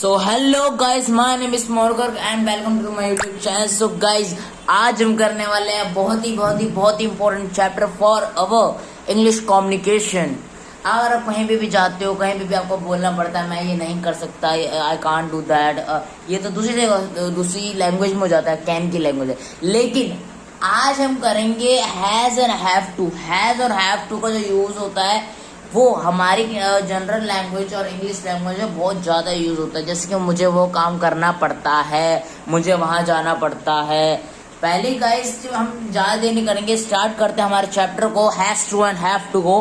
So hello guys, my name is Morgar and welcome to my YouTube channel. So guys, आज हम करने वाले हैं बहुत ही important chapter for our English communication. अगर आप कहीं भी जाते हो, कहीं भी आपको बोलना पड़ता है मैं ये नहीं कर सकता, आई कांट डू दैट, ये तो दूसरी लैंग्वेज में हो जाता है, कैन की लैंग्वेज है। लेकिन आज हम करेंगे has and have to. Has और हैव टू का जो यूज होता है वो हमारी जनरल लैंग्वेज और इंग्लिश लैंग्वेज में बहुत ज़्यादा यूज होता है। जैसे कि मुझे वो काम करना पड़ता है, मुझे वहाँ जाना पड़ता है। पहले गाइस हम ज़्यादा देर नहीं करेंगे, स्टार्ट करते हैं हमारे चैप्टर को, has to and have to को।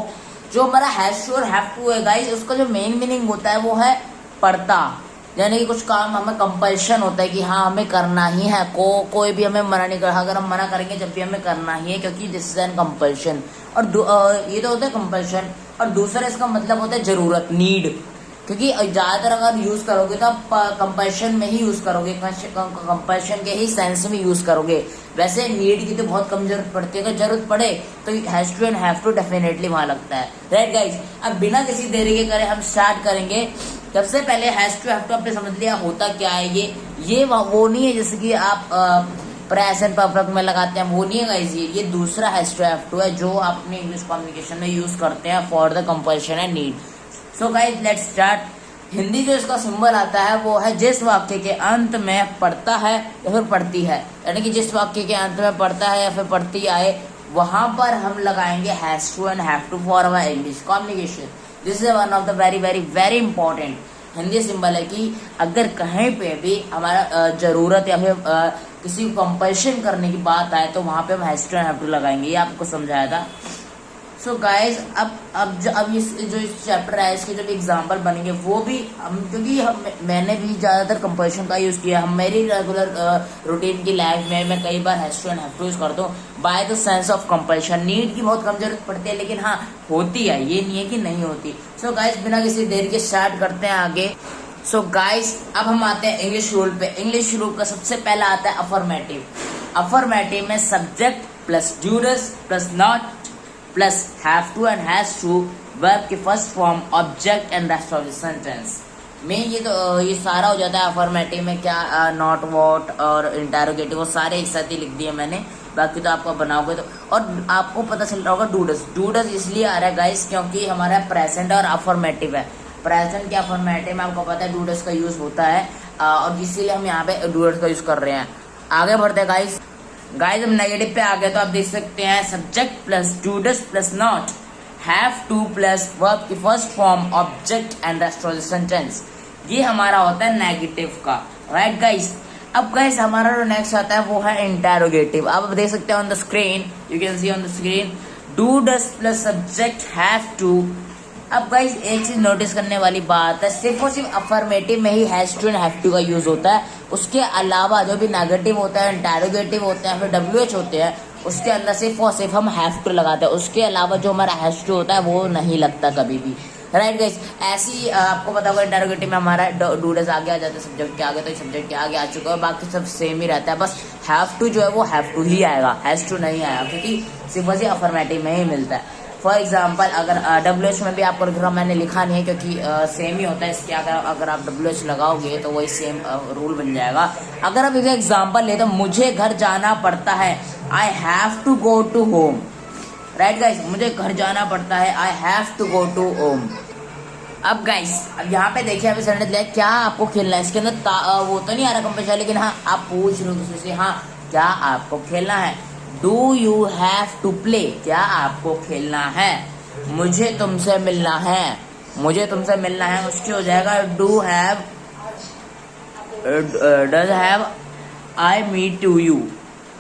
जो हमारा हैज टू और हैव टू है गाइस, उसका जो मेन मीनिंग होता है वो है पड़ता, यानी कि कुछ काम हमें कंपल्शन होता है कि हाँ हमें करना ही है। कोई भी हमें मना नहीं कर, अगर हम मना करेंगे जब भी हमें करना ही है, क्योंकि दिस इज एन कंपल्शन। और ये तो होता है कंपल्शन। और दूसरा इसका मतलब होता है जरूरत, नीड, क्योंकि ज्यादातर अगर यूज करोगे तो आप कंपल्शन में ही यूज करोगे, कंपल्शन के ही सेंस में यूज करोगे। वैसे नीड की तो बहुत कम जरूरत पड़ती है, अगर जरूरत पड़े तो has to and have to definitely वहां लगता है। राइट गाइज, अब बिना किसी देरी के करे हम स्टार्ट करेंगे। सबसे पहले हैज टू हैव टू आपने समझ लिया होता क्या है। ये वो नहीं है जैसे कि आप प्रेजेंट परफेक्ट में लगाते हैं, वो नहीं है गाइस। ये दूसरा हैज टू हैव टू है जो आप अपने इंग्लिश कम्युनिकेशन में यूज करते हैं for the compulsion and need. So guys let's start. Hindi जो इसका सिंबल आता है वो है जिस वाक्य के अंत में पढ़ता है या फिर पढ़ती है, यानी कि जिस वाक्य के अंत में पढ़ता है या फिर पढ़ती आए वहां पर हम लगाएंगे has to and have to for our English communication. This is one of the very important Hindi symbol है कि अगर कहीं पे भी हमारा जरूरत या फिर किसी को कंपल्शन करने की बात आए तो वहां पे हम has to and have to लगाएंगे। ये आपको समझाया था। सो गाइज, अब इस चैप्टर है इसके जो भी एग्जाम्पल बनेंगे वो भी क्योंकि मैंने भी ज्यादातर कंपल्शन का यूज किया। हम मेरी रेगुलर रूटीन की लाइफ में मैं कई बार has to and have to use करता हूँ by the sense of compulsion. Need की बहुत कम जरूरत पड़ती है, लेकिन हाँ होती है, ये नहीं है कि नहीं होती। सो गाइज, बिना किसी देर के स्टार्ट करते हैं आगे। सो गाइज, अब हम आते हैं इंग्लिश रूल पे। इंग्लिश रूल का सबसे पहला आता है अफर्मेटिव। अफर्मेटिव में subject plus do does plus not plus have to and has to, verb के first form, object and rest of the sentence में ये सारा हो जाता है अफर्मेटिव में। क्या नॉट, वॉट और इंटेरोगेटिव वो सारे एक साथ ही लिख दिए मैंने, बाकी तो आपको बनाओगे तो। और आपको पता चल रहा होगा डूडस इसलिए आ रहा है गाइस क्योंकि हमारा प्रेजेंट और अफर्मेटिव है। प्रेजेंट के अफर्मेटिव में आपको पता है डूडस का यूज होता है और इसीलिए हम यहाँ पे डूडस का यूज कर रहे हैं। आगे बढ़ते हैं गाइस। हम नेगेटिव पे आ गए तो आप देख सकते हैं subject plus do does plus not, have to plus verb की first form, object and rest of the sentence. ये हमारा होता है नेगेटिव का। राइट गाइस, अब गाइस हमारा जो नेक्स्ट आता है वो है इंटेरोगेटिव। अब आप देख सकते हैं on the screen, you can see on the screen, do does plus subject have to. अब गाइस एक चीज नोटिस करने वाली बात है, सिर्फ और सिर्फ अफर्मेटिव में ही has to and have to का यूज होता है। उसके अलावा जो भी नेगेटिव होता है, इंटेरोगेटिव होते हैं, फिर WH होते हैं, उसके अंदर सिर्फ और सिर्फ हम हैव टू लगाते हैं। उसके अलावा जो हमारा हैज टू होता है वो नहीं लगता कभी भी। राइट गाइस, ऐसी आपको पता होगा इंटेरोगेटिव में हमारा डूडस आगे आ जाता है सब्जेक्ट के आगे, तो सब्जेक्ट के आगे आ चुका है, बाकी सब सेम ही रहता है। बस हैव टू जो है वो हैव टू ही आएगा, हैज टू नहीं आएगा, क्योंकि सिर्फ और सिर्फ अफर्मेटिव में ही मिलता है। फॉर एग्जाम्पल अगर WH में भी आपको लिख रहा हूँ, मैंने लिखा नहीं है क्योंकि सेम ही होता है इसके। अगर आप WH लगाओगे तो वही सेम रूल बन जाएगा। अगर आप एक एग्जाम्पल ले तो मुझे घर जाना पड़ता है, I have to go to home. Right guys, मुझे घर जाना पड़ता है, I have to go to home. अब गाइस, अब यहाँ पे देखिए, अभी सेंटेंस दिया क्या आपको खेलना है, इसके अंदर वो तो नहीं आ रहा कंपल्सरी, लेकिन हाँ आप पूछ रहे हो किसी से, हाँ क्या आपको खेलना है। Do you have to play, क्या आपको खेलना है। मुझे तुमसे मिलना है, मुझे तुमसे मिलना है, उसकी हो जाएगा do have, does have I meet to you.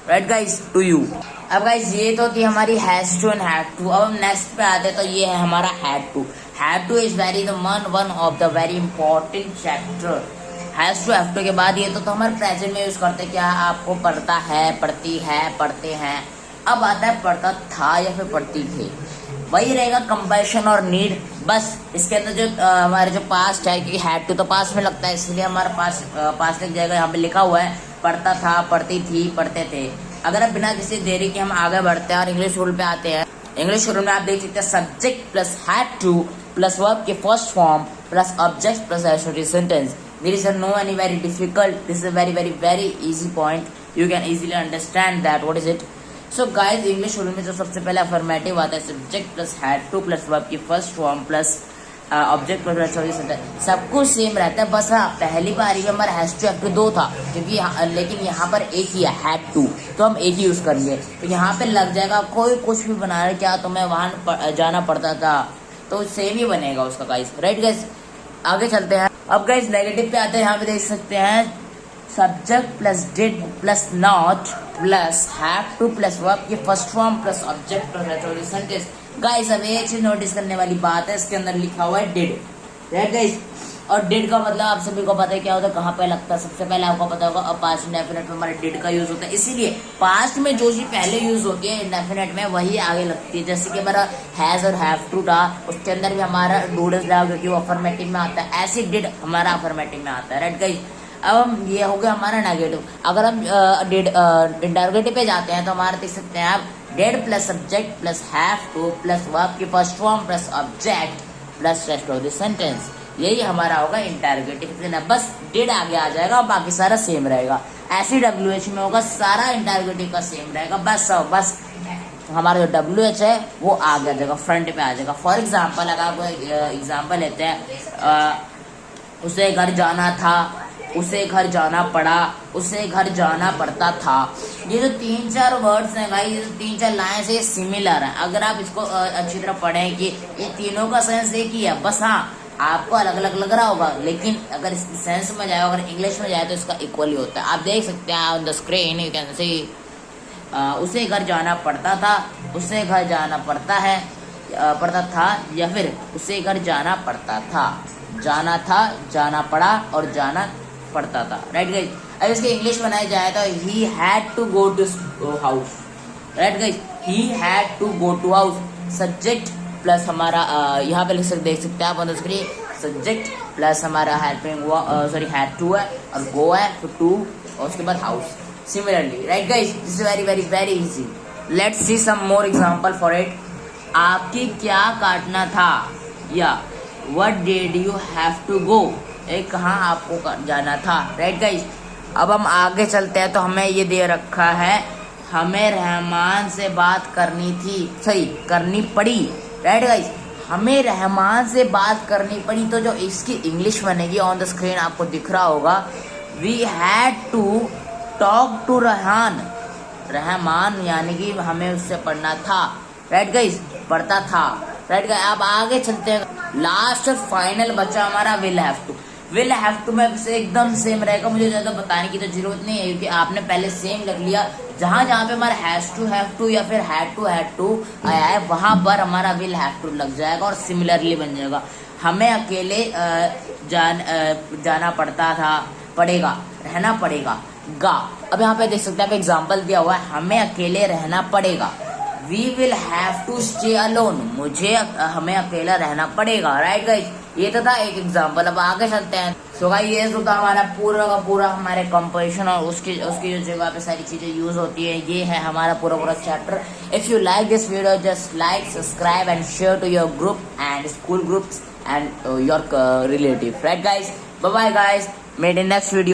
Right guys, to you. अब गाइस ये तो थी हमारी has to and have to. अब हम नेक्स्ट पे आते तो ये है हमारा had to. Had to is one of the very important chapter. Has to have to के बाद ये तो हमारे प्रेजेंट में यूज करते, क्या आपको पढ़ता है, पढ़ती है, पढ़ते हैं। अब आता है पढ़ता था या फिर पढ़ती थी, वही रहेगा कंपल्शन और नीड। बस इसके अंदर जो हमारे जो पास्ट है, क्योंकि हैड टू तो पास्ट में लगता है इसलिए हमारा पास्ट लिख जाएगा। यहाँ पे लिखा हुआ है पढ़ता था, पढ़ती थी, पढ़ते थे। अगर आप बिना किसी देरी के हम आगे बढ़ते हैं और इंग्लिश रूल पे आते हैं। इंग्लिश रूल में आप देख सकते हैं subject plus had to plus verb के first form plus object plus sentence. there is no any very difficult, this is a very easy point, you can easily understand that what is it. So guys, English rule में जो सबसे पहले affirmative आता है subject plus had to plus verb की first form plus object plus सब कुछ same रहता है, बस हाँ पहली बारी में हमारा हैज टू हैव टू दो था क्योंकि लेकिन यहाँ पर एक ही है हैड टू, तो हम एक ही यूज करेंगे, तो यहाँ पे लग जाएगा कोई कुछ भी बना रहा क्या तो मैं वहां जाना पड़ता था, तो सेम ही बनेगा उसका गाइस, राइट गाइस। आगे चलते हैं। अब गाइस नेगेटिव पे आते हैं, यहाँ पे देख सकते हैं subject plus did plus not plus have to plus verb की first form plus object plus sentence. Guys अब एक चीज नोटिस करने वाली बात है, इसके अंदर लिखा हुआ है डिड, राइट गाइस। और डिड का मतलब आप सभी को पता है क्या होता है, कहाँ पे लगता है, सबसे पहले आपको पता होगा अब पास्ट इंडेफिनिट में हमारे डिड का यूज होता है, इसीलिए पास्ट में जो चीज पहले यूज होती है इंडेफिनिट में वही आगे लगती है। जैसे कि हमारा हैज और हैव टू था, उसके अंदर भी हमारा डूडस लगा क्योंकि वो अफर्मेटिव में आता है, ऐसे डिड हमारा अफर्मेटिव में आता है, राइट गाइस। अब हम ये हो गया हमारा नेगेटिव। अगर हम डिड इंटरोगेटिव पे जाते हैं तो हमारा देख सकते हैं आप did plus subject plus have to plus verb की first form plus object plus rest of the sentence, यही हमारा होगा इंटरोगेटिव। बस डिड आगे आ जाएगा और बाकी सारा सेम रहेगा। ऐसी WH में होगा सारा इंटरोगेटिव का सेम रहेगा, बस हमारा जो WH है वो आगे आ जाएगा, फ्रंट पे आ जाएगा। फॉर एग्जाम्पल अगर आपको एग्जाम्पल लेते हैं, उसे घर जाना था, उसे घर जाना पड़ा, उसे घर जाना पड़ता था। ये जो 3-4 वर्ड्स हैं भाई, ये जो 3-4 लाइन से सिमिलर है। अगर आप इसको अच्छी तरह पढ़ें कि ये तीनों का सेंस एक ही है, बस हाँ आपको अलग अलग लग रहा होगा, लेकिन अगर इस सेंस में जाए, अगर इंग्लिश में जाए तो इसका इक्वली होता है। आप देख सकते हैं on the screen, you can सी उसे घर जाना पड़ता था, उसे घर जाना पड़ता है, पड़ता था, या फिर उसे घर जाना पड़ता था, जाना था, जाना पड़ा और जाना पड़ता था, राइट गाइस। अब इसके इंग्लिश बनाया जाए तो he had to go to house, right guys, he had to go to house. Subject plus हमारा यहाँ पे देख सकते हैं आप on the screen, subject plus हमारा हेल्पिंग हैड टू है और गो है फिर टू और उसके बाद house, similarly, right guys. This is very easy. Let's see some more example for it. आपकी क्या काटना था, या what did you have to गो, एक कहाँ आपको जाना था, राइट गाइस। अब हम आगे चलते हैं तो हमें ये दे रखा है, हमें रहमान से बात करनी थी, सही करनी पड़ी, राइट गाइस। हमें रहमान से बात करनी पड़ी, तो जो इसकी इंग्लिश बनेगी ऑन द स्क्रीन आपको दिख रहा होगा, we had to talk to Rahman, यानी कि हमें उससे पढ़ना था, राइट गाइस, पढ़ता था, राइट गाइस। अब आगे चलते हैं, लास्ट और फाइनल बचा हमारा विल हैव टू में से एकदम सेम रहेगा, मुझे ज्यादा बताने की तो जरूरत नहीं है क्योंकि आपने पहले सेम लग लिया। जहां जहां पे हमारा हैज टू हैव टू या फिर हैड टू आया है वहां पर हमारा विल हैव टू लग जाएगा और सिमिलरली बन जाएगा। हमें अकेले जाना पड़ता था, पड़ेगा, रहना पड़ेगा, गा। अब यहाँ पे देख सकते हैं आप एग्जाम्पल दिया हुआ है, हमें अकेले रहना पड़ेगा, we will have to stay alone, हमें अकेला रहना पड़ेगा, राइट गाइस। ये तो था एक एग्जांपल। अब आगे चलते हैं। सो गाइस ये तो था हमारा पूरा का पूरा हमारे कंपोजिशन और उसकी जो जगह पे सारी चीजें यूज होती है, ये है हमारा पूरा chapter. If you like this video just like, subscribe and share to your group and school groups and your relative, right guys. Bye bye guys, made in next video.